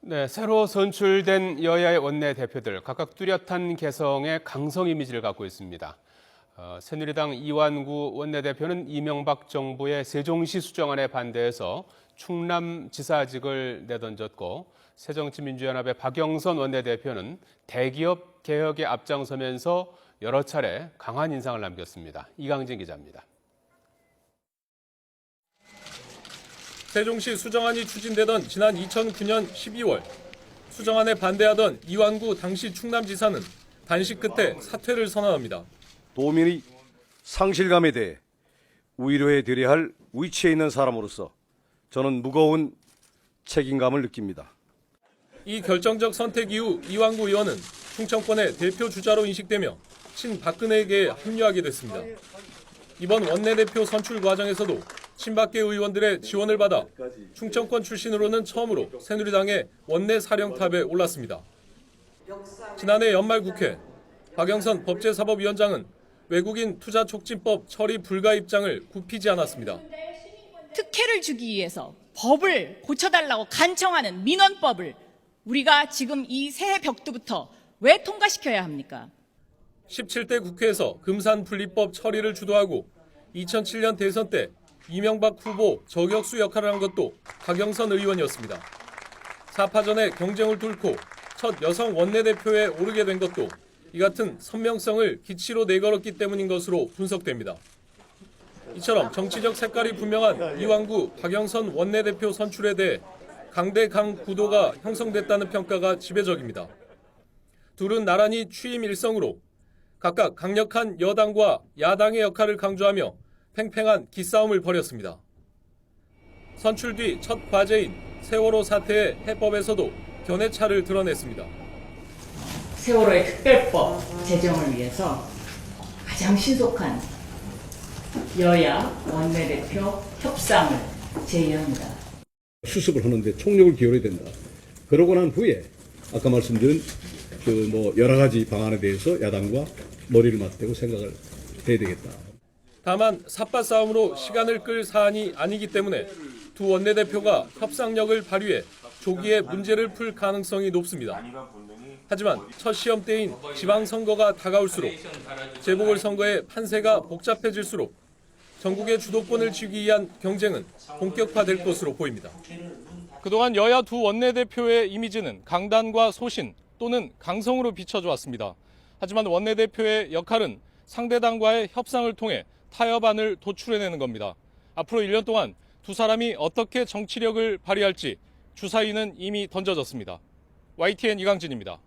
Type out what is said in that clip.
네, 새로 선출된 여야의 원내대표들 각각 뚜렷한 개성의 강성 이미지를 갖고 있습니다. 새누리당 이완구 원내대표는 이명박 정부의 세종시 수정안에 반대해서 충남지사직을 내던졌고, 새정치민주연합의 박영선 원내대표는 대기업 개혁에 앞장서면서 여러 차례 강한 인상을 남겼습니다. 이강진 기자입니다. 세종시 수정안이 추진되던 지난 2009년 12월, 수정안에 반대하던 이완구 당시 충남지사는 단식 끝에 사퇴를 선언합니다. 도민의 상실감에 대해 위로해 드려야 할 위치에 있는 사람으로서 저는 무거운 책임감을 느낍니다. 이 결정적 선택 이후 이완구 의원은 충청권의 대표 주자로 인식되며 친박근혜에게 합류하게 됐습니다. 이번 원내대표 선출 과정에서도 친박계 의원들의 지원을 받아 충청권 출신으로는 처음으로 새누리당의 원내 사령탑에 올랐습니다. 지난해 연말 국회, 박영선 법제사법위원장은 외국인 투자촉진법 처리 불가 입장을 굽히지 않았습니다. 특혜를 주기 위해서 법을 고쳐달라고 간청하는 민원법을 우리가 지금 이 새해 벽두부터 왜 통과시켜야 합니까? 17대 국회에서 금산분리법 처리를 주도하고 2007년 대선 때 이명박 후보 저격수 역할을 한 것도 박영선 의원이었습니다. 4파 전에 경쟁을 뚫고 첫 여성 원내대표에 오르게 된 것도 이 같은 선명성을 기치로 내걸었기 때문인 것으로 분석됩니다. 이처럼 정치적 색깔이 분명한 이완구, 박영선 원내대표 선출에 대해 강대강 구도가 형성됐다는 평가가 지배적입니다. 둘은 나란히 취임 일성으로 각각 강력한 여당과 야당의 역할을 강조하며 팽팽한 기싸움을 벌였습니다. 선출 뒤 첫 과제인 세월호 사태의 해법에서도 견해차를 드러냈습니다. 세월호의 특별법 제정을 위해서 가장 신속한 여야 원내대표 협상을 제의합니다. 수습을 하는데 총력을 기울여야 된다. 그러고 난 후에 아까 말씀드린 여러 가지 방안에 대해서 야당과 머리를 맞대고 생각을 해야 되겠다. 다만 삿바 싸움으로 시간을 끌 사안이 아니기 때문에 두 원내대표가 협상력을 발휘해 조기에 문제를 풀 가능성이 높습니다. 하지만 첫 시험대인 지방선거가 다가올수록 재보궐선거의 판세가 복잡해질수록 전국의 주도권을 쥐기 위한 경쟁은 본격화될 것으로 보입니다. 그동안 여야 두 원내대표의 이미지는 강단과 소신 또는 강성으로 비춰져 왔습니다. 하지만 원내대표의 역할은 상대당과의 협상을 통해 타협안을 도출해내는 겁니다. 앞으로 1년 동안 두 사람이 어떻게 정치력을 발휘할지 주사위는 이미 던져졌습니다. YTN 이강진입니다.